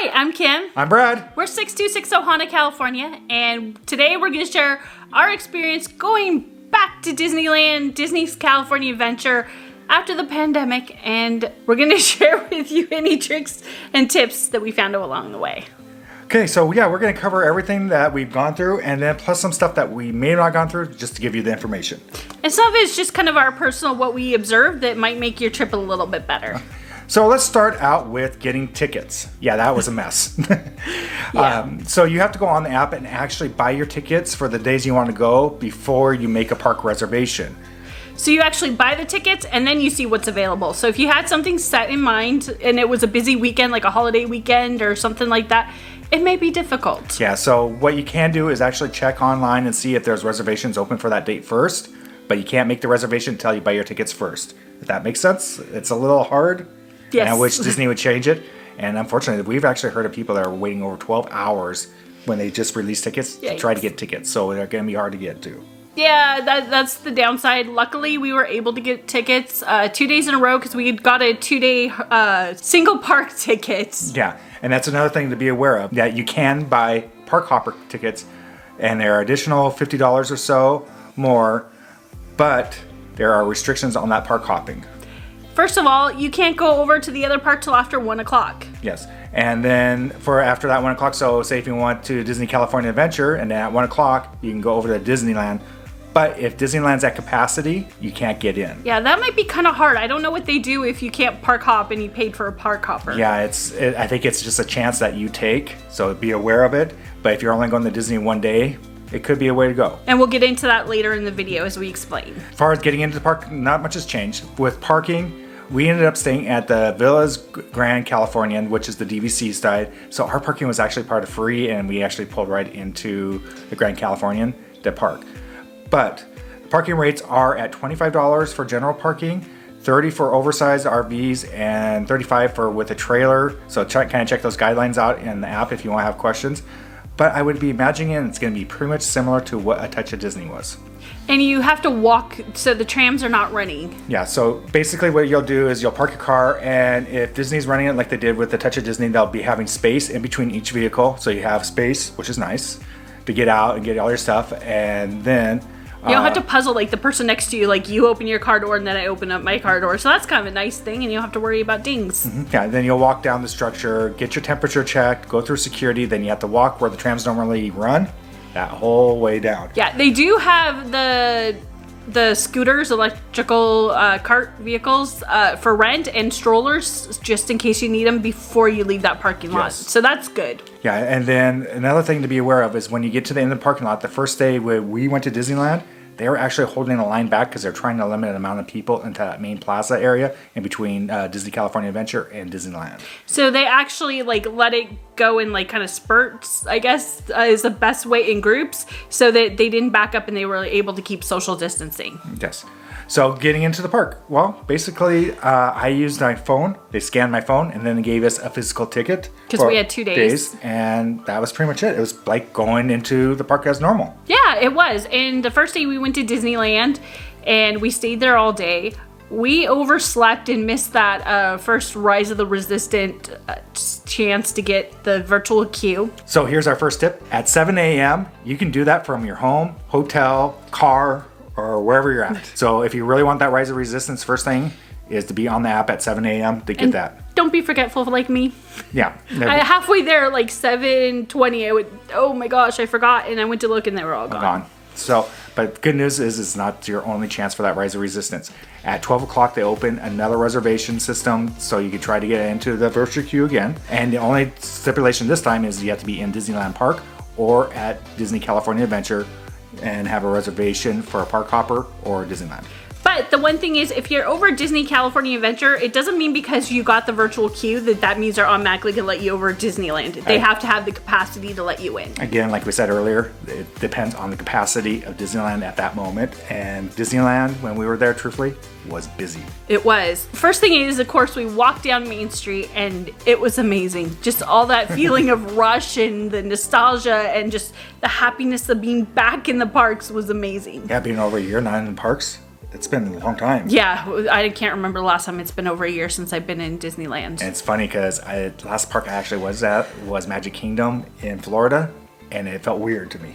Hi, I'm Kim. I'm Brad. We're 6260 Ohana, California, and today we're going to share our experience going back to Disneyland, Disney's California Adventure after the pandemic, and we're going to share with you any tricks and tips that we found along the way. Okay, so yeah, we're going to cover everything that we've gone through, and then plus some stuff that we may have not gone through, just to give you the information. And some of it's just kind of our personal, what we observed that might make your trip a little bit better. So let's start out with getting tickets. Yeah, that was a mess. Yeah. So you have to go on the app and actually buy your tickets for the days you want to go before you make a park reservation. So you actually buy the tickets and then you see what's available. So if you had something set in mind and it was a busy weekend, like a holiday weekend or something like that, it may be difficult. Yeah, so what you can do is actually check online and see if there's reservations open for that date first, but you can't make the reservation until you buy your tickets first. If that makes sense, it's a little hard. Yes. And I wish Disney would change it. And unfortunately, we've actually heard of people that are waiting over 12 hours when they just release tickets to try to get tickets. So they're going to be hard to get to. Yeah, that's the downside. Luckily, we were able to get tickets 2 days in a row because we got a 2-day single park tickets. Yeah, and that's another thing to be aware of, that you can buy park hopper tickets, and they're additional $50 or so more, but there are restrictions on that park hopping. First of all, you can't go over to the other park till after 1 o'clock. Yes, and then for after that 1 o'clock, so say if you went to Disney California Adventure, and then at 1 o'clock, you can go over to Disneyland. But if Disneyland's at capacity, you can't get in. Yeah, that might be kind of hard. I don't know what they do if you can't park hop and you paid for a park hopper. Yeah, I think it's just a chance that you take, so be aware of it. But if you're only going to Disney one day, it could be a way to go. And we'll get into that later in the video as we explain. As far as getting into the park, not much has changed. With parking, we ended up staying at the Villas Grand Californian, which is the DVC side. So our parking was actually part of free, and we actually pulled right into the Grand Californian to park. But the parking rates are at $25 for general parking, $30 for oversized RVs, and $35 for with a trailer. So kind of check those guidelines out in the app if you want to have questions. But I would be imagining it's going to be pretty much similar to what A Touch of Disney was. And you have to walk, so the trams are not running. Yeah, so basically what you'll do is you'll park your car, and if Disney's running it like they did with A Touch of Disney, they'll be having space in between each vehicle. So you have space, which is nice, to get out and get all your stuff, and then you don't have to puzzle like the person next to you, like you open your car door and then I open up my car door. So that's kind of a nice thing, and you don't have to worry about dings. Mm-hmm. Yeah, then you'll walk down the structure, get your temperature checked, go through security, then you have to walk where the trams normally run, that whole way down. Yeah, they do have the scooters, electrical cart vehicles for rent, and strollers just in case you need them before you leave that parking lot. Yes. So that's good. Yeah, and then another thing to be aware of is when you get to the end of the parking lot, the first day when we went to Disneyland, they were actually holding the line back because they're trying to limit the amount of people into that main plaza area in between Disney California Adventure and Disneyland. So they actually let it go in kind of spurts, I guess, is the best way, in groups, so that they didn't back up and they were able to keep social distancing. Yes. So getting into the park, well, basically I used my phone. They scanned my phone and then they gave us a physical ticket. Because we had 2 days. And that was pretty much it. It was like going into the park as normal. Yeah, it was. And the first day we went to Disneyland and we stayed there all day. We overslept and missed that first Rise of the Resistant chance to get the virtual queue. So here's our first tip. At 7 a.m., you can do that from your home, hotel, car, or wherever you're at. So if you really want that Rise of Resistance, first thing is to be on the app at 7 a.m. to get that. Don't be forgetful like me. Yeah. I halfway there, 7:20, I would, oh my gosh, I forgot, and I went to look and they were all gone. So, but good news is it's not your only chance for that Rise of Resistance. At 12 o'clock, they open another reservation system so you can try to get into the virtual queue again. And the only stipulation this time is you have to be in Disneyland Park or at Disney California Adventure and have a reservation for a park hopper or Disneyland. But the one thing is, if you're over Disney California Adventure, it doesn't mean because you got the virtual queue that means they're automatically going to let you over Disneyland. They have to have the capacity to let you in. Again, like we said earlier, it depends on the capacity of Disneyland at that moment. And Disneyland, when we were there, truthfully, was busy. It was. First thing is, of course, we walked down Main Street and it was amazing. Just all that feeling of rush and the nostalgia and just the happiness of being back in the parks was amazing. Yeah, being over a year, not in the parks, it's been a long time. Yeah, I can't remember the last time. It's been over a year since I've been in Disneyland. And it's funny because last park I actually was at was Magic Kingdom in Florida, and it felt weird to me.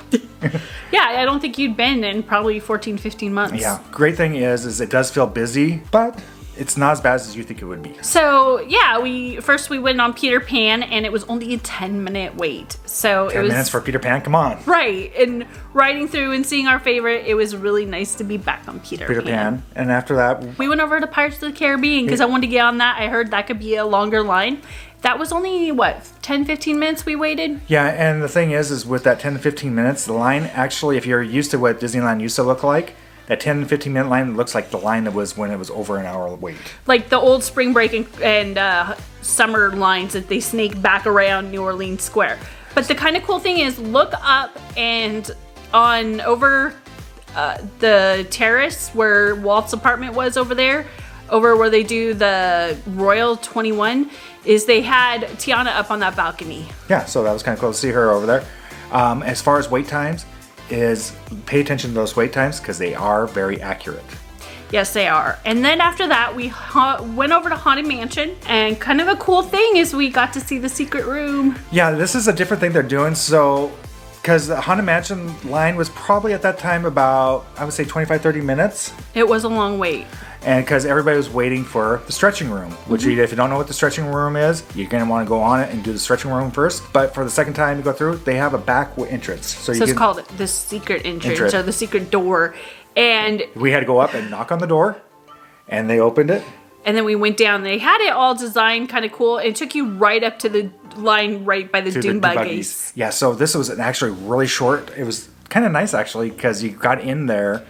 Yeah, I don't think you'd been in probably 14, 15 months. Yeah, great thing is it does feel busy, but it's not as bad as you think it would be. So yeah, we went on Peter Pan, and it was only a 10-minute wait. So 10 minutes for Peter Pan, come on. Right, and riding through and seeing our favorite, it was really nice to be back on Peter Pan. And after that, we went over to Pirates of the Caribbean because I wanted to get on that. I heard that could be a longer line. That was only, 10, 15 minutes we waited? yeah, and the thing is with that 10 to 15 minutes, the line actually, if you're used to what Disneyland used to look like, that 10 to 15 minute line looks like the line that was when it was over an hour wait. Like the old spring break and summer lines that they snake back around New Orleans Square. But the kind of cool thing is, look up and on over the terrace where Walt's apartment was over there, over where they do the Royal 21, is they had Tiana up on that balcony. Yeah, so that was kind of cool to see her over there. As far as wait times, is pay attention to those wait times because they are very accurate. Yes, they are. And then after that, we went over to Haunted Mansion, and kind of a cool thing is we got to see the secret room. Yeah, this is a different thing they're doing. So, because the Haunted Mansion line was probably at that time about, I would say 25, 30 minutes. It was a long wait. And because everybody was waiting for the stretching room, which if you don't know what the stretching room is, you're going to want to go on it and do the stretching room first. But for the second time you go through, they have a back entrance. So it's called the secret entrance or the secret door. And we had to go up and knock on the door, and they opened it. And then we went down. They had it all designed kind of cool. It took you right up to the line right by the dune buggies. Yeah, so this was actually really short. It was kind of nice actually because you got in there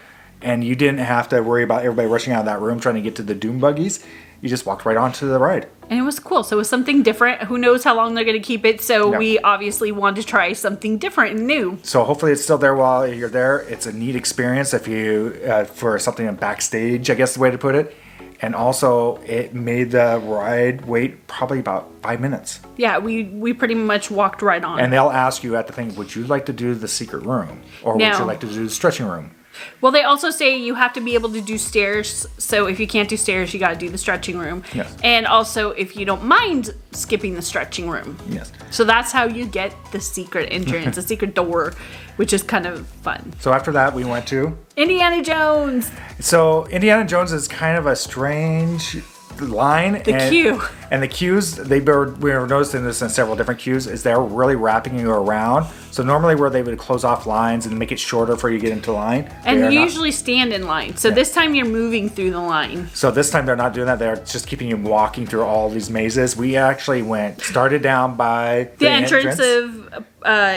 and you didn't have to worry about everybody rushing out of that room trying to get to the dune buggies. You just walked right onto the ride. And it was cool. So it was something different. Who knows how long they're going to keep it. So we obviously wanted to try something different and new. So hopefully it's still there while you're there. It's a neat experience if you for something backstage, I guess the way to put it. And also, it made the ride wait probably about 5 minutes. Yeah, we pretty much walked right on. And they'll ask you at the thing, would you like to do the secret room? Or would you like to do the stretching room? Well, they also say you have to be able to do stairs. So if you can't do stairs, you got to do the stretching room. Yes. And also, if you don't mind skipping the stretching room. Yes. So that's how you get the secret entrance, the secret door, which is kind of fun. So after that, we went to Indiana Jones. So Indiana Jones is kind of a strange line. The queue. And the queues, we were noticing this in several different queues, is they're really wrapping you around. So normally where they would close off lines and make it shorter for you to get into line. And you usually stand in line. So this time you're moving through the line. So this time they're not doing that. They're just keeping you walking through all these mazes. We actually started down by the entrance of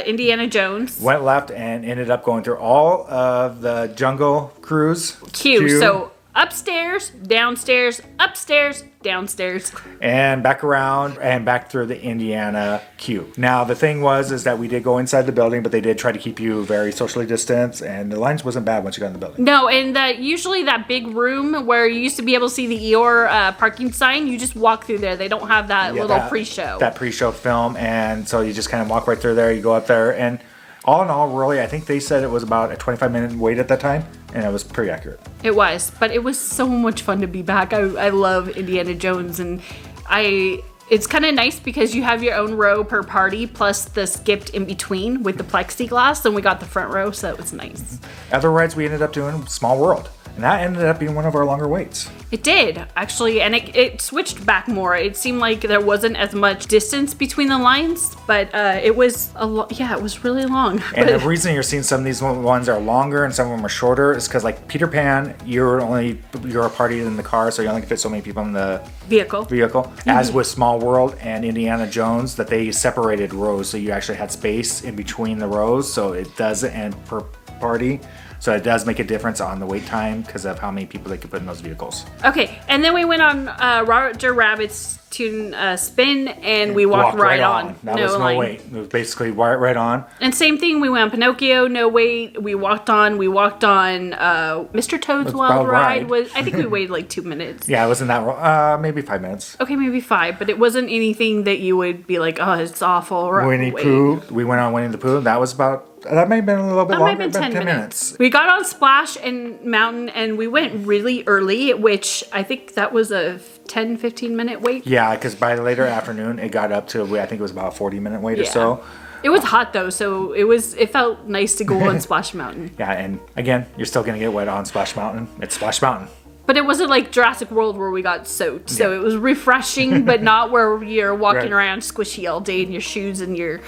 Indiana Jones. Went left and ended up going through all of the Jungle Cruise queue. So upstairs, downstairs, upstairs, downstairs. And back around and back through the Indiana queue. Now, the thing is that we did go inside the building, but they did try to keep you very socially distanced, and the lines wasn't bad once you got in the building. No, and usually that big room where you used to be able to see the Eeyore parking sign, you just walk through there. They don't have that little pre-show. That pre-show film, and so you just kind of walk right through there, you go up there, and all in all, really, I think they said it was about a 25-minute wait at that time, and it was pretty accurate. It was, but it was so much fun to be back. I love Indiana Jones, and it's kind of nice because you have your own row per party, plus the skipped in between with the plexiglass, and we got the front row, so that was nice. Other rides we ended up doing, Small World. And that ended up being one of our longer waits. It did, actually, and it switched back more. It seemed like there wasn't as much distance between the lines, but it was it was really long. And the reason you're seeing some of these ones are longer and some of them are shorter is because, like Peter Pan, you're a party in the car, so you only can fit so many people in the vehicle. Mm-hmm. As with Small World and Indiana Jones, that they separated rows, so you actually had space in between the rows, so it does end per party. So it does make a difference on the wait time because of how many people they could put in those vehicles. Okay, and then we went on Roger Rabbit's Toon Spin, and we walked right on. That was no wait. It was basically right on. And same thing, we went on Pinocchio, no wait. We walked on. Mr. Toad's Wild Ride was. I think we waited like 2 minutes. Yeah, it wasn't that. Maybe 5 minutes. Okay, maybe 5, but it wasn't anything that you would be like, oh, it's awful. Winnie Pooh. We went on Winnie the Pooh. That was about That might have been a little bit That longer. might have been 10 10 minutes. We got on Splash and Mountain, and we went really early, which I think that was a 10, 15-minute wait. Yeah, because by the later afternoon, it got up to, I think it was about a 40-minute wait or so. It was hot though, so it felt nice to go on Splash Mountain. Yeah, and again, you're still going to get wet on Splash Mountain. It's Splash Mountain. But it wasn't like Jurassic World where we got soaked. So it was refreshing, but not where you're walking around squishy all day in your shoes and your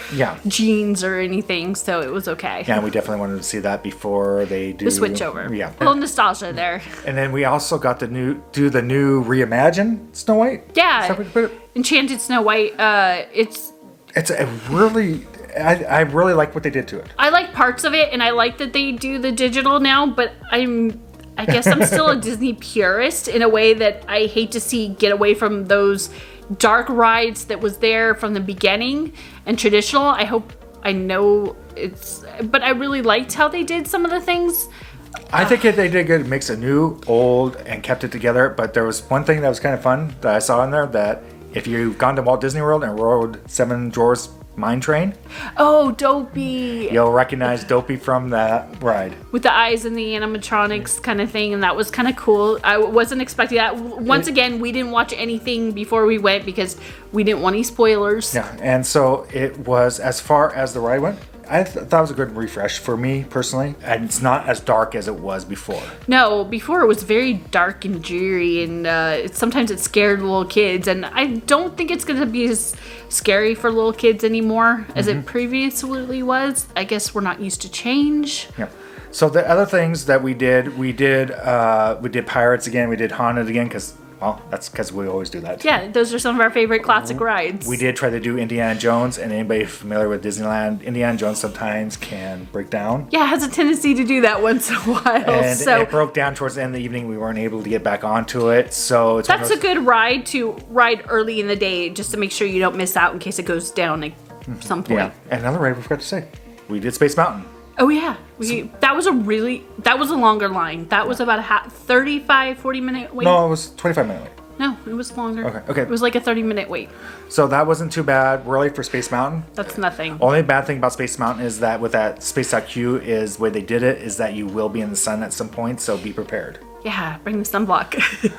jeans or anything. So it was okay. Yeah, we definitely wanted to see that before they do the switch over. Yeah. A little nostalgia there. And then we also got the new reimagined Snow White. Yeah. Is that what you put it? Enchanted Snow White. It's a really... I really like what they did to it. I like parts of it, and I like that they do the digital now, but I guess I'm still a Disney purist in a way that I hate to see get away from those dark rides that was there from the beginning and traditional. I know but I really liked how they did some of the things. I think they did a good mix of new, old, and kept it together. But there was one thing that was kind of fun that I saw in there, that if you've gone to Walt Disney World and rode Seven Dwarfs Mine Train. Oh, Dopey. You'll recognize Dopey from that ride. With the eyes and the animatronics kind of thing, and that was kind of cool. I wasn't expecting that. Once again, we didn't watch anything before we went because we didn't want any spoilers. Yeah, and so it was, as far as the ride went, I thought it was a good refresh for me personally, and it's not as dark as it was before. No, before it was very dark and dreary, and sometimes it scared little kids, and I don't think it's going to be as scary for little kids anymore as it previously was. I guess we're not used to change. Yeah. So the other things that we did Pirates again, we did Haunted again, well, that's because we always do that. Yeah, those are some of our favorite classic rides. We did try to do Indiana Jones, and anybody familiar with Disneyland, Indiana Jones sometimes can break down. Yeah, it has a tendency to do that once in a while. And it broke down towards the end of the evening. We weren't able to get back onto it, so it's that's a good ride to ride early in the day, just to make sure you don't miss out in case it goes down at some point. Yeah, and another ride we forgot to say, we did Space Mountain. Oh yeah, that was a longer line. That was about a 35, 40-minute wait. No, it was 25-minute wait. No, it was longer. Okay. It was like a 30-minute wait. So that wasn't too bad, really, for Space Mountain. That's nothing. Only bad thing about Space Mountain is that with that Space.Q is the way they did it is that you will be in the sun at some point, so be prepared. Yeah, bring the sunblock.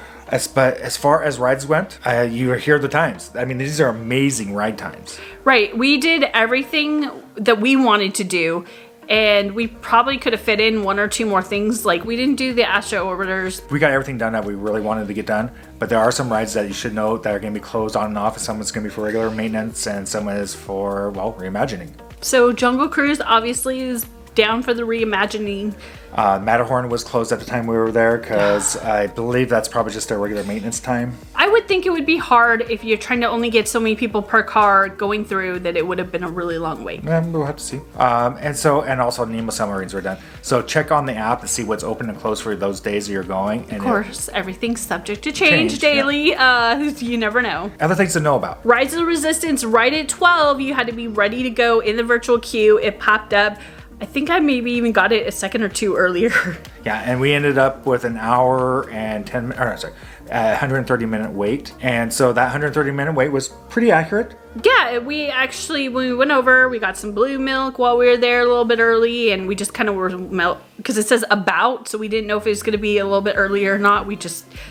But as far as rides went, you hear the times. I mean, these are amazing ride times. Right. We did everything that we wanted to do. And we probably could have fit in one or two more things. Like, we didn't do the Astro Orbiters. We got everything done that we really wanted to get done. But there are some rides that you should know that are going to be closed on and off. And some is going to be for regular maintenance. And some is for, well, reimagining. So Jungle Cruise obviously is down for the reimagining. Matterhorn was closed at the time we were there because I believe that's probably just their regular maintenance time. I would think it would be hard if you're trying to only get so many people per car going through that it would have been a really long wait. We'll have to see. And also Nemo submarines were done. So check on the app to see what's open and closed for those days that you're going. And of course, everything's subject to change daily. Yeah. You never know. Other things to know about. Rise of the Resistance, right at 12, you had to be ready to go in the virtual queue. It popped up. I think I maybe even got it a second or two earlier. Yeah, and we ended up with an hour and 130-minute wait. And so that 130-minute wait was pretty accurate. Yeah, when we went over, we got some blue milk while we were there a little bit early, and we just kind of were because it says about, so we didn't know if it was going to be a little bit earlier or not.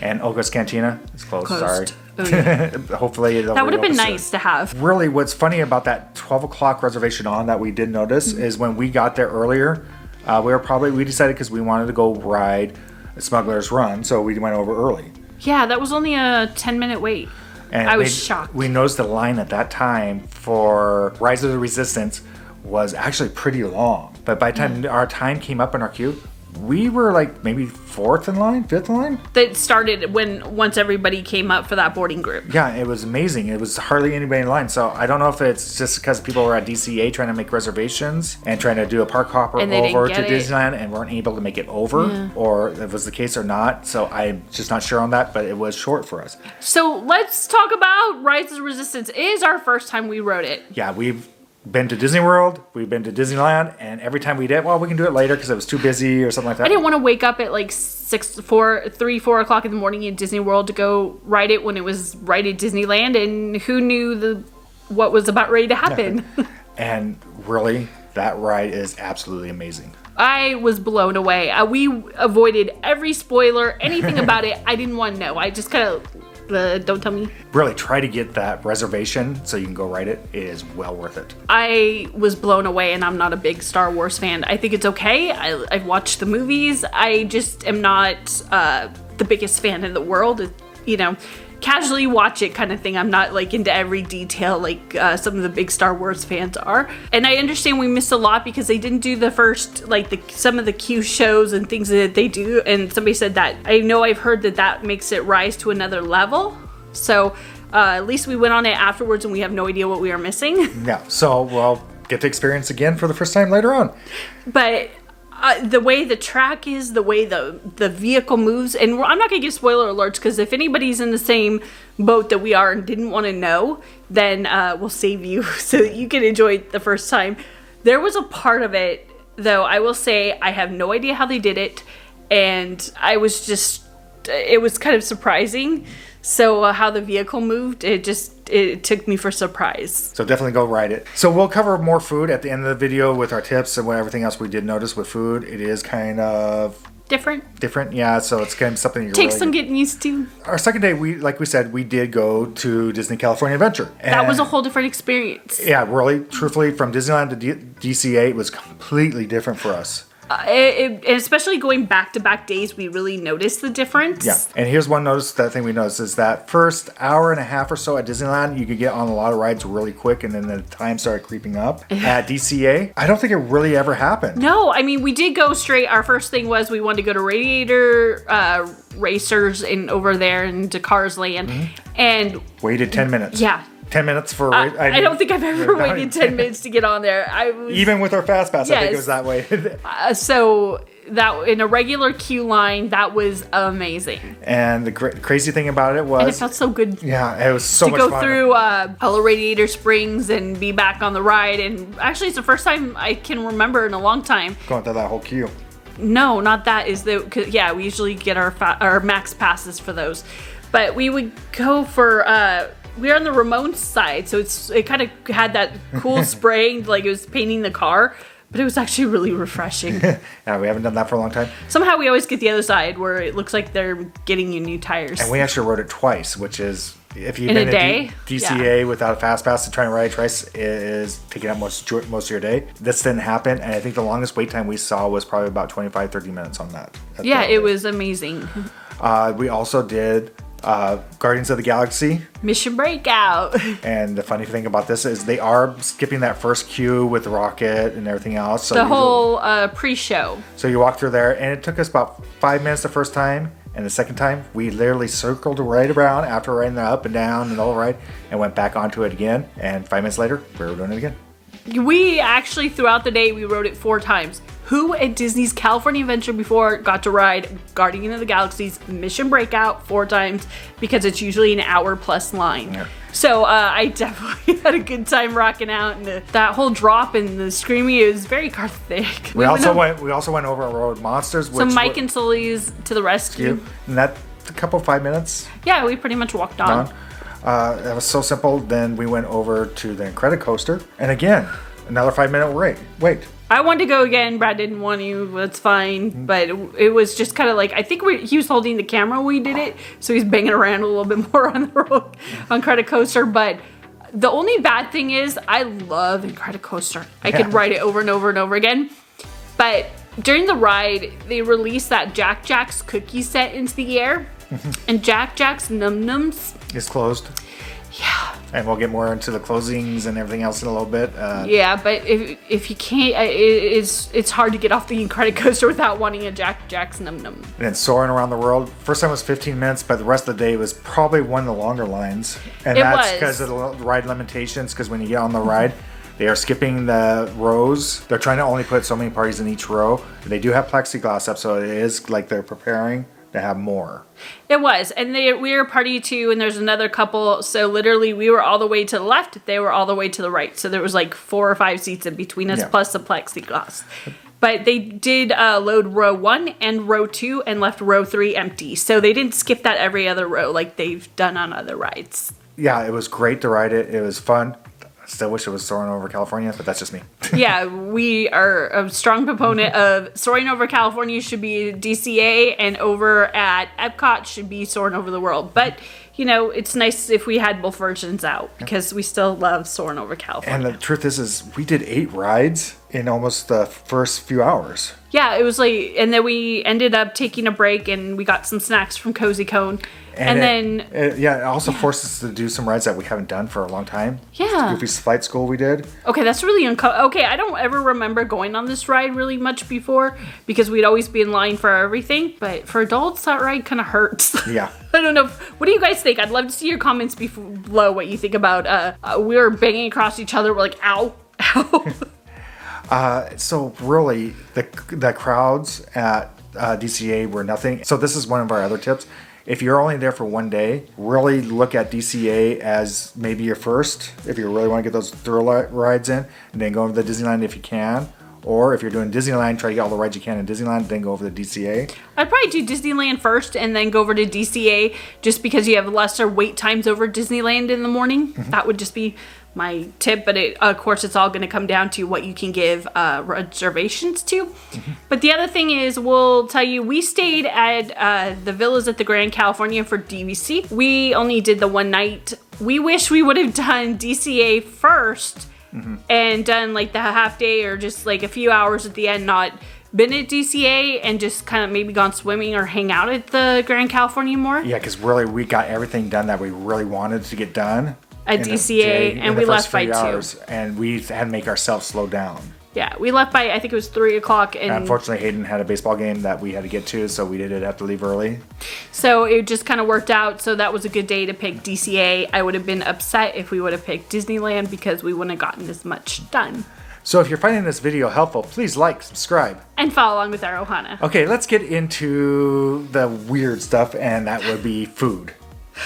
And Olga's Cantina is closed. Sorry. Oh, yeah. Hopefully that would have been nice to have. Really, what's funny about that 12 o'clock reservation on that we did notice is when we got there earlier, we decided because we wanted to go ride Smuggler's Run, so we went over early. Yeah, that was only a 10-minute wait. And I was shocked. We noticed the line at that time for Rise of the Resistance was actually pretty long. But by the time our time came up in our queue, we were like maybe fifth in line. That started once everybody came up for that boarding group. Yeah, it was amazing. It was hardly anybody in line. So I don't know if it's just because people were at DCA trying to make reservations and trying to do a park hopper over to Disneyland and weren't able to make it over, or if it was the case or not. So I'm just not sure on that, but it was short for us. So let's talk about Rise of the Resistance. It is our first time we rode it. Yeah, we've been to Disney World, we've been to Disneyland, and every time we did, we can do it later because it was too busy or something like that. I didn't want to wake up at like 4 o'clock in the morning in Disney World to go ride it when it was right at Disneyland, and who knew what was about ready to happen. And really, that ride is absolutely amazing. I was blown away. We avoided every spoiler, anything about it. I didn't want to know. I just kind of, don't tell me. Really try to get that reservation so you can go ride it. It is well worth it. I was blown away, and I'm not a big Star Wars fan. I think it's okay. I've watched the movies. I just am not the biggest fan in the world. You know, casually watch it kind of thing. I'm not like into every detail like some of the big Star Wars fans are. And I understand we missed a lot because they didn't do the first, like some of the Q shows and things that they do. And somebody said that, I know I've heard that makes it rise to another level. So at least we went on it afterwards and we have no idea what we are missing. Yeah, so we'll get to experience again for the first time later on. But the way the track is, the way the vehicle moves, and I'm not going to give spoiler alerts because if anybody's in the same boat that we are and didn't want to know, then we'll save you so that you can enjoy it the first time. There was a part of it, though, I will say I have no idea how they did it, and I was just, it was kind of surprising. So how the vehicle moved, it took me for surprise. So definitely go ride it. So we'll cover more food at the end of the video with our tips and everything else we did notice with food. It is kind of different, yeah. So it's kind of something you're takes some getting used to. Our second day, like we said, we did go to Disney California Adventure. And that was a whole different experience. Yeah, really, truthfully, from Disneyland to DCA, it was completely different for us. Especially going back-to-back days, we really noticed the difference. Yeah, and here's one thing we noticed is that first hour and a half or so at Disneyland, you could get on a lot of rides really quick, and then the time started creeping up. At DCA, I don't think it really ever happened. No, I mean, we did go straight. Our first thing was we wanted to go to Radiator Racers and over there into Cars Land, and waited 10 minutes. Yeah. 10 minutes for... I don't think I've ever waited 10 minutes to get on there. Even with our Fast Pass, yes. I think it was that way. So that in a regular queue line, that was amazing. And the crazy thing about it was... And it felt so good. Yeah, it was so much fun. To go through all of Radiator Springs and be back on the ride. And actually, it's the first time I can remember in a long time. Going through that whole queue. No, not that. Yeah, we usually get our max passes for those. But we would go for... we were on the Ramones side, so it kind of had that cool spraying, like it was painting the car, but it was actually really refreshing. Yeah, we haven't done that for a long time. Somehow we always get the other side where it looks like they're getting you new tires. And we actually rode it twice, which is, if you've been to DCA without a Fast Pass to try and ride it twice, is taking up most of your day. This didn't happen, and I think the longest wait time we saw was probably about 25-30 minutes on that. Yeah, it was amazing. We also did... Guardians of the Galaxy Mission Breakout. And the funny thing about this is they are skipping that first queue with the rocket and everything else. So the whole pre-show. So you walk through there, and it took us about 5 minutes the first time, and the second time we literally circled right around after riding the up and down and the whole ride, and went back onto it again. And 5 minutes later, we were doing it again. We actually, throughout the day, we rode it 4 times. Who at Disney's California Adventure before got to ride Guardian of the Galaxy's Mission Breakout 4 times because it's usually an hour-plus line. Yeah. So I definitely had a good time rocking out, and that whole drop and the screaming, it was very cathartic. We also went over and rode Monsters. So Mike and Sully's to the rescue. And that a couple 5 minutes. Yeah, we pretty much walked on. That was so simple. Then we went over to the Incredicoaster, and again, another 5-minute wait. I wanted to go again. Brad didn't want to. That's fine. But it was just kind of like, I think he was holding the camera when we did it, so he's banging around a little bit more on the road on Incredicoaster. But the only bad thing is, I love Incredicoaster. I could ride it over and over and over again. But during the ride, they released that Jack Jack's cookie set into the air, and Jack Jack's Num Nums is closed. Yeah. And we'll get more into the closings and everything else in a little bit. Yeah, but if you can't, it's hard to get off the Incredicoaster without wanting a Jack Jack's Num Num. And then soaring around the world. First time was 15 minutes, but the rest of the day was probably one of the longer lines. And that's because of the ride limitations, because when you get on the ride, they are skipping the rows. They're trying to only put so many parties in each row. They do have plexiglass up, so it is like they're preparing to have more. It was, and we were party 2, and there's another couple, so literally we were all the way to the left, they were all the way to the right, so there was like 4 or 5 seats in between us, plus the plexiglass. But they did load row 1 and row 2 and left row 3 empty, so they didn't skip that every other row like they've done on other rides. Yeah, it was great to ride it. It was fun. Still wish it was soaring over California, but that's just me. Yeah, we are a strong proponent of soaring over California should be DCA, and over at Epcot should be soaring over the world. But, you know, it's nice if we had both versions out because we still love soaring over California. And the truth is we did 8 rides in almost the first few hours. Yeah, it was like, and then we ended up taking a break and we got some snacks from Cozy Cone. It also forced us to do some rides that we haven't done for a long time. Yeah. Goofy's Flight School we did. Okay, that's really okay, I don't ever remember going on this ride really much before because we'd always be in line for everything. But for adults, that ride kind of hurts. Yeah. I don't know. What do you guys think? I'd love to see your comments below what you think about we were banging across each other. We're like, ow, ow. So really, the crowds at DCA were nothing. So this is one of our other tips. If you're only there for one day, really look at DCA as maybe your first, if you really want to get those thrill rides in, and then go over to Disneyland if you can. Or if you're doing Disneyland, try to get all the rides you can in Disneyland, then go over to DCA. I'd probably do Disneyland first and then go over to DCA just because you have lesser wait times over Disneyland in the morning. Mm-hmm. That would just be my tip, but of course it's all going to come down to what you can give reservations to. Mm-hmm. But the other thing is, we'll tell you, we stayed at the Villas at the Grand California for DVC. We only did the one night. We wish we would have done DCA first and done like the half day or just like a few hours at the end, not been at DCA and just kind of maybe gone swimming or hang out at the Grand California more. Yeah, because really we got everything done that we really wanted to get done at DCA, and we left by 2. And we had to make ourselves slow down. Yeah, we left by, I think it was 3 o'clock. And unfortunately, Hayden had a baseball game that we had to get to, so we did have to leave early. So it just kind of worked out. So that was a good day to pick DCA. I would have been upset if we would have picked Disneyland because we wouldn't have gotten as much done. So if you're finding this video helpful, please like, subscribe. And follow along with our Ohana. Okay, let's get into the weird stuff, and that would be food.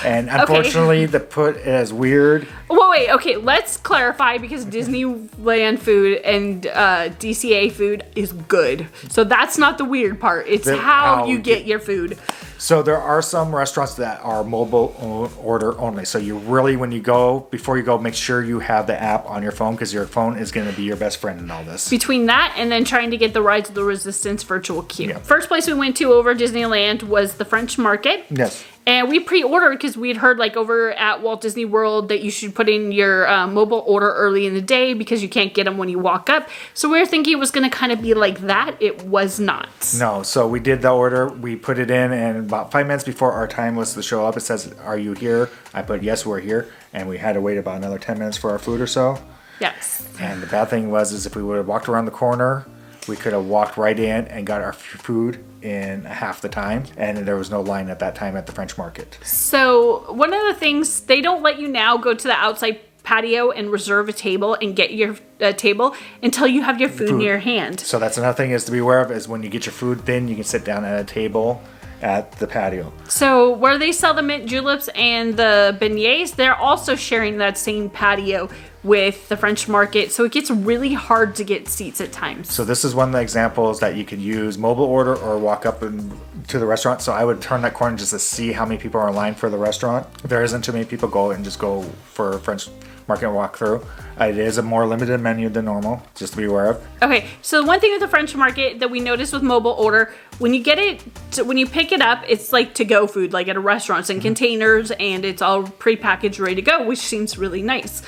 And unfortunately, the put as weird. Well, wait, okay, let's clarify because Disneyland food and DCA food is good. So that's not the weird part. It's how you get your food. So there are some restaurants that are mobile order only. So you really, when you go, before you go, make sure you have the app on your phone because your phone is going to be your best friend in all this. Between that and then trying to get the Rise of the Resistance virtual queue. Yeah. First place we went to over Disneyland was the French Market. Yes. And we pre-ordered because we had heard like over at Walt Disney World that you should put in your mobile order early in the day because you can't get them when you walk up. So we were thinking it was going to kind of be like that. It was not. No. So we did the order. We put it in, and about 5 minutes before our time was to show up, it says, "Are you here?" I put, "Yes, we're here." And we had to wait about another 10 minutes for our food or so. Yes. And the bad thing was if we would have walked around the corner, we could have walked right in and got our food in half the time, and there was no line at that time at the French Market. So one of the things, they don't let you now go to the outside patio and reserve a table and get your table until you have your food in your hand. So that's another thing is to be aware of, is when you get your food, then you can sit down at a table at the patio. So where they sell the mint juleps and the beignets, they're also sharing that same patio with the French Market, so it gets really hard to get seats at times. So this is one of the examples that you can use mobile order or walk up to the restaurant. So I would turn that corner just to see how many people are in line for the restaurant. If there isn't too many people, go and just go for French Market and walk through. It is a more limited menu than normal, just to be aware of. Okay, so one thing with the French Market that we noticed with mobile order, when you get it, when you pick it up, it's like to-go food, like at a restaurant. It's in containers and it's all pre-packaged, ready to go, which seems really nice.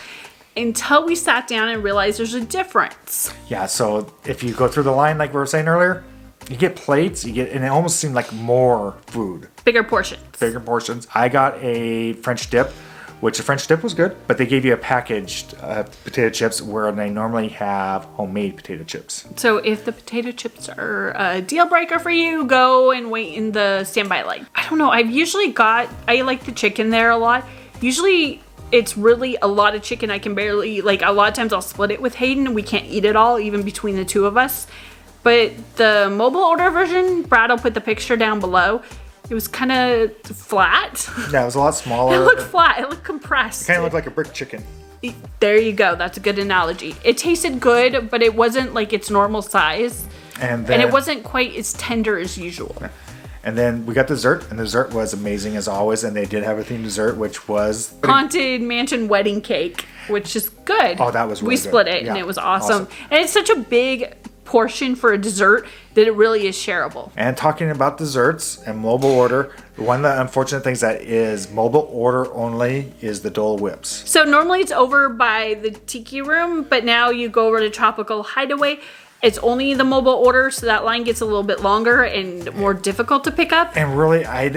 Until we sat down and realized there's a difference. Yeah, so if you go through the line like we were saying earlier, you get plates, and it almost seemed like more food. Bigger portions. Bigger portions. I got a French dip, which the French dip was good, but they gave you a packaged potato chips where they normally have homemade potato chips. So if the potato chips are a deal breaker for you, go and wait in the standby line. I don't know, I like the chicken there a lot. Usually it's really a lot of chicken. I can barely, like a lot of times I'll split it with Hayden. We can't eat it all, even between the two of us. But the mobile order version, Brad will put the picture down below. It was kind of flat. Yeah, it was a lot smaller. It looked flat, it looked compressed. It kind of looked like a brick chicken. There you go, that's a good analogy. It tasted good, but it wasn't like its normal size. And it wasn't quite as tender as usual. And then we got dessert, and the dessert was amazing as always. And they did have a themed dessert, which was Haunted Mansion wedding cake, which is good. Oh, that was really We good. split it, and it was awesome. And it's such a big portion for a dessert that it really is shareable. And talking about desserts and mobile order, one of the unfortunate things that is mobile order only is the Dole Whips. So normally it's over by the Tiki Room, but now you go over to Tropical Hideaway. It's only the mobile order, so that line gets a little bit longer and more difficult to pick up. And really, I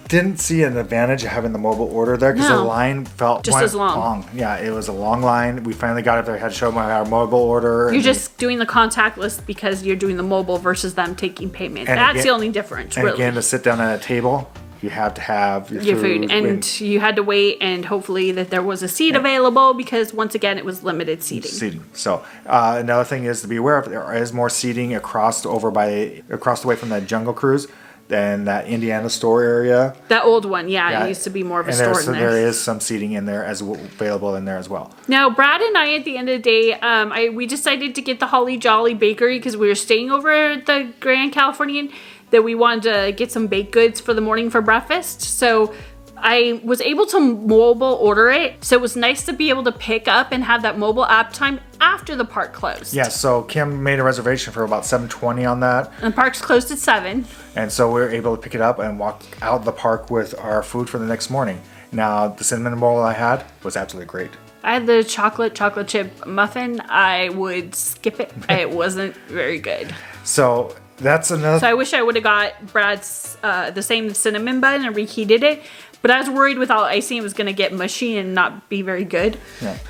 didn't see an advantage of having the mobile order there because the line felt just as long. Yeah, it was a long line. We finally got up there, had to show them our mobile order. You're just doing the contactless because you're doing the mobile versus them taking payment. That's the only difference, and really. again, to sit down at a table, you have to have your food. And you had to wait, and hopefully that there was a seat available because once again it was limited seating. So another thing is to be aware of, there is more seating across the way from that Jungle Cruise than that Indiana store area. That old one, it used to be more of a store in there. There is some seating in there available in there as well. Now, Brad and I, at the end of the day, we decided to get the Holly Jolly Bakery because we were staying over at the Grand Californian, that we wanted to get some baked goods for the morning for breakfast. So I was able to mobile order it. So it was nice to be able to pick up and have that mobile app time after the park closed. Yeah, so Kim made a reservation for about 7:20 on that. And the park's closed at 7. And so we were able to pick it up and walk out the park with our food for the next morning. Now, the cinnamon roll I had was absolutely great. I had the chocolate chip muffin. I would skip it. It wasn't very good. So that's another. So I wish I would have got Brad's the same cinnamon bun and reheated it. But I was worried with all icing it was going to get mushy and not be very good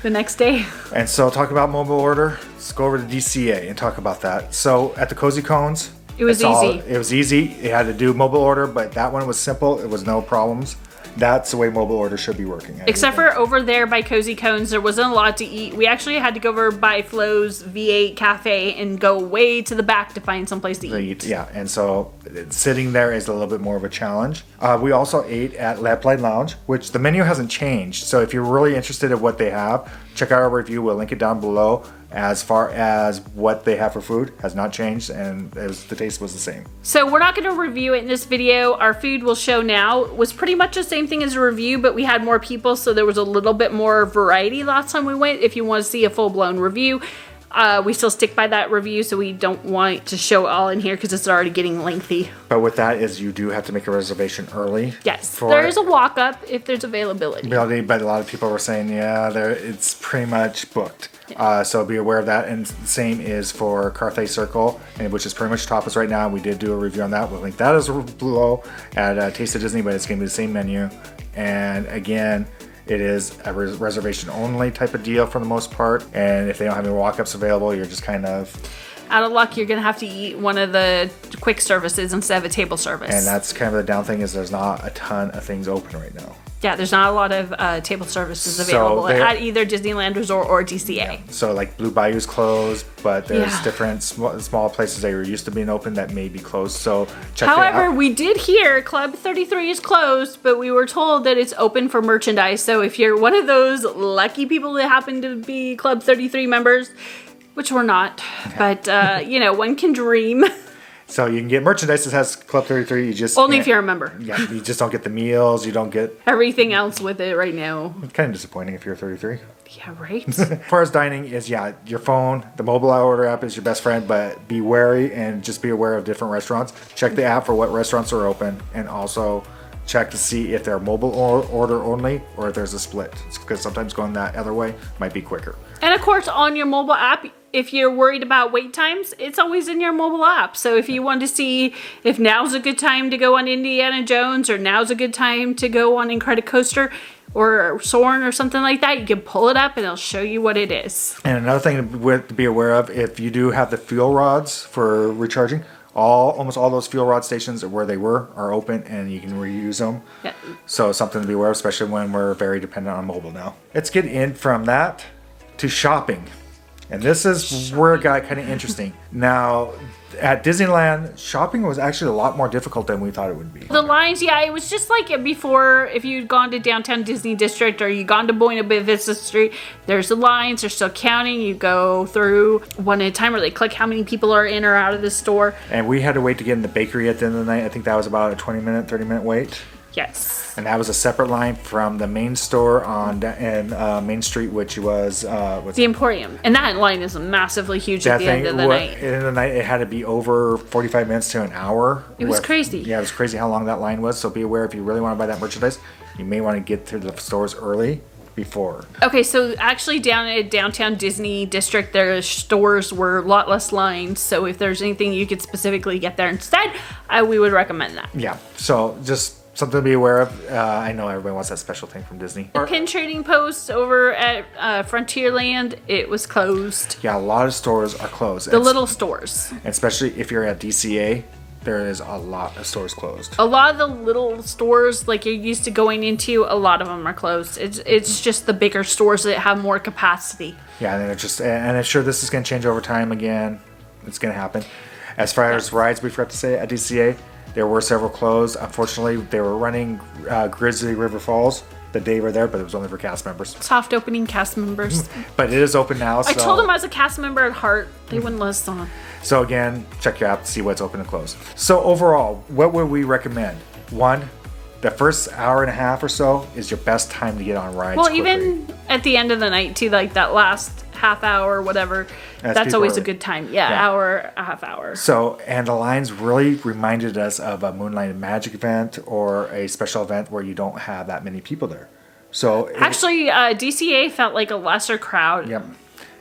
the next day. And so talk about mobile order. Let's go over to DCA and talk about that. So at the Cozy Cones, it was easy. It was easy. It had to do mobile order, but that one was simple. It was no problems. That's the way mobile order should be working. Except for over there by Cozy Cones, there wasn't a lot to eat. We actually had to go over by Flo's V8 Cafe and go way to the back to find someplace to eat. Yeah, and so sitting there is a little bit more of a challenge. We also ate at Laplate Lounge, which the menu hasn't changed. So if you're really interested in what they have, check out our review. We'll link it down below. As far as what they have for food has not changed, and the taste was the same. So we're not going to review it in this video. Our food we'll show now was pretty much the same thing as a review, but we had more people, so there was a little bit more variety last time we went. If you want to see a full-blown review, we still stick by that review, so we don't want to show it all in here because it's already getting lengthy. But with that is you do have to make a reservation early. Yes, there is a walk-up if there's availability. But a lot of people were saying, it's pretty much booked. Yeah. So be aware of that. And the same is for Carthay Circle, which is pretty much tapas right now. We did do a review on that. We'll link that as below at Taste of Disney, but it's going to be the same menu. And again, it is a reservation only type of deal for the most part. And if they don't have any walk-ups available, you're just kind of out of luck. You're going to have to eat one of the quick services instead of a table service. And that's kind of the down thing is there's not a ton of things open right now. Yeah, there's not a lot of table services available at either Disneyland Resort or DCA. Yeah. So like Blue Bayou's closed, but there's different small places that were used to being open that may be closed. So check that out. However, we did hear Club 33 is closed, but we were told that it's open for merchandise. So if you're one of those lucky people that happen to be Club 33 members, which we're not, but one can dream. So you can get merchandise that has Club 33. You just only if you're a member. Yeah, you just don't get the meals. You don't get everything else with it right now. It's kind of disappointing if you're 33. Yeah, right. As far as dining is, your phone, the mobile order app is your best friend, but be wary and just be aware of different restaurants. Check the app for what restaurants are open, and also check to see if they're mobile order only or if there's a split, because sometimes going that other way might be quicker. And of course, on your mobile app, if you're worried about wait times, it's always in your mobile app. So if you want to see if now's a good time to go on Indiana Jones or now's a good time to go on Incredicoaster or Soarin' or something like that, you can pull it up and it'll show you what it is. And another thing to be aware of, if you do have the fuel rods for recharging, almost all those fuel rod stations where they are open and you can reuse them. Yeah. So something to be aware of, especially when we're very dependent on mobile now. Let's get in from that to shopping. And this is where it got kind of interesting. Now, at Disneyland, shopping was actually a lot more difficult than we thought it would be. The lines, yeah, it was just like before. If you'd gone to downtown Disney District or you'd gone to Buena Vista Street, there's the lines, they're still counting. You go through one at a time, or they click how many people are in or out of the store. And we had to wait to get in the bakery at the end of the night. I think that was about a 20-minute, 30-minute wait. Yes. And that was a separate line from the main store on Main Street, which was the Emporium. And that line is massively huge at the end of the night. At the end of the night, it had to be over 45 minutes to an hour. It was crazy. Yeah, it was crazy how long that line was. So be aware, if you really want to buy that merchandise, you may want to get to the stores early before. Okay, so actually down at downtown Disney District, their stores were a lot less lines. So if there's anything you could specifically get there instead, we would recommend that. Yeah, so just something to be aware of. I know everybody wants that special thing from Disney. The pin trading post over at Frontierland, it was closed. Yeah, a lot of stores are closed. The little stores. Especially if you're at DCA, there is a lot of stores closed. A lot of the little stores, like you're used to going into, a lot of them are closed. It's just the bigger stores that have more capacity. Yeah, and I'm sure this is going to change over time again. It's going to happen. As far as rides, we forgot to say at DCA, there were several closed. Unfortunately, they were running Grizzly River Falls the day we were there, but it was only for cast members. Soft opening cast members. But it is open now. So. I told them I was a cast member at heart. They wouldn't let us on. So again, check your app to see what's open and closed. So overall, what would we recommend? One, the first hour and a half or so is your best time to get on rides. Well, quickly. even at the end of the night too, like that last half hour or whatever, that's always a good time. Yeah, hour, a half hour. So, and the lines really reminded us of a Moonlight Magic event or a special event where you don't have that many people there. So actually, DCA felt like a lesser crowd. Yep.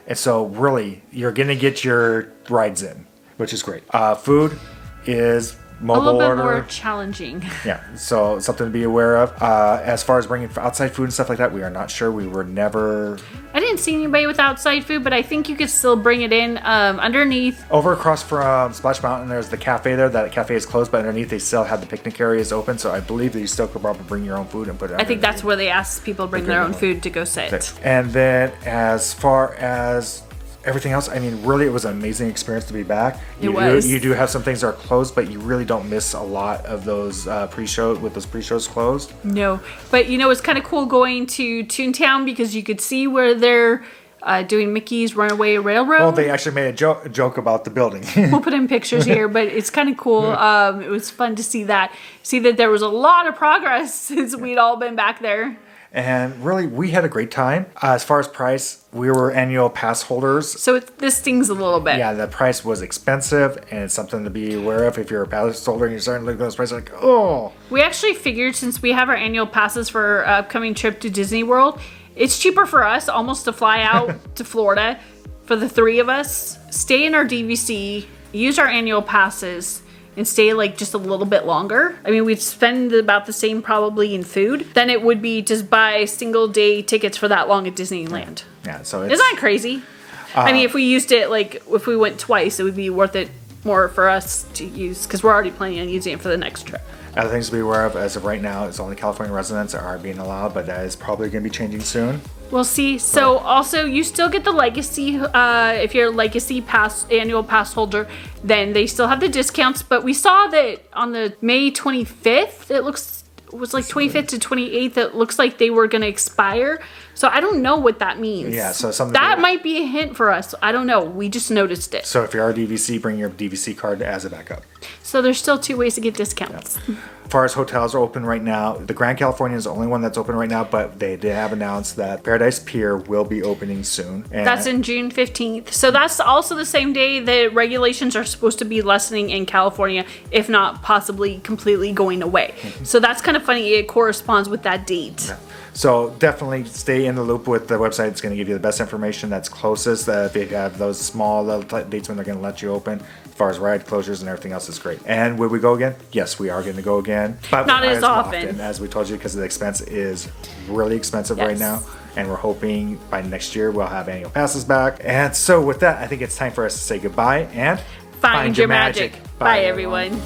And so really, you're going to get your rides in, which is great. Food is mobile a little bit order. more challenging. Yeah, so something to be aware of. As far as bringing outside food and stuff like that, we are not sure. We were never... I didn't see anybody with outside food, but I think you could still bring it in underneath. Over across from Splash Mountain, there's the cafe there. That cafe is closed, but underneath they still have the picnic areas open, so I believe that you still could probably bring your own food and put it I think that's where they ask people to bring their own food to go sit. And then as far as everything else, I mean, really, it was an amazing experience to be back. You do have some things that are closed, but you really don't miss a lot of those pre-shows with those pre-shows closed. No, but it's kind of cool going to Toontown because you could see where they're doing Mickey's Runaway Railroad. Well, they actually made a joke about the building. We'll put in pictures here, but it's kind of cool. It was fun to see that there was a lot of progress since we'd all been back there. And really, we had a great time. As far as price, we were annual pass holders. So this stings a little bit. Yeah, the price was expensive, and it's something to be aware of if you're a pass holder and you're starting to look at those prices like, oh. We actually figured since we have our annual passes for our upcoming trip to Disney World, it's cheaper for us almost to fly out to Florida for the three of us, stay in our DVC, use our annual passes, and stay like just a little bit longer. I mean, we'd spend about the same probably in food than it would be just buy single day tickets for that long at Disneyland. Yeah, so isn't that crazy? I mean, if we used it, like if we went twice, it would be worth it more for us to use because we're already planning on using it for the next trip. Other things to be aware of as of right now is only California residents are being allowed, but that is probably going to be changing soon. We'll see. So also, you still get the Legacy. If you're a Legacy Pass annual pass holder, then they still have the discounts. But we saw that on the May 25th, it was like 25th to 28th. It looks like they were going to expire. So I don't know what that means. Yeah, so something that might be a hint for us. I don't know. We just noticed it. So if you're a DVC, bring your DVC card as a backup. So there's still 2 ways to get discounts. Yep. As far as hotels are open right now, the Grand California is the only one that's open right now, but they did have announced that Paradise Pier will be opening soon. And that's in June 15th. So that's also the same day that regulations are supposed to be lessening in California, if not possibly completely going away. Mm-hmm. So that's kind of funny. It corresponds with that date. Yeah. So definitely stay in the loop with the website. It's going to give you the best information that's closest. If you have those small little dates when they're going to let you open, as far as ride closures and everything else is great. And will we go again? Yes, we are going to go again. But not as often. As we told you, because the expense is really expensive right now. And we're hoping by next year we'll have annual passes back. And so with that, I think it's time for us to say goodbye and find your magic. Bye, everyone.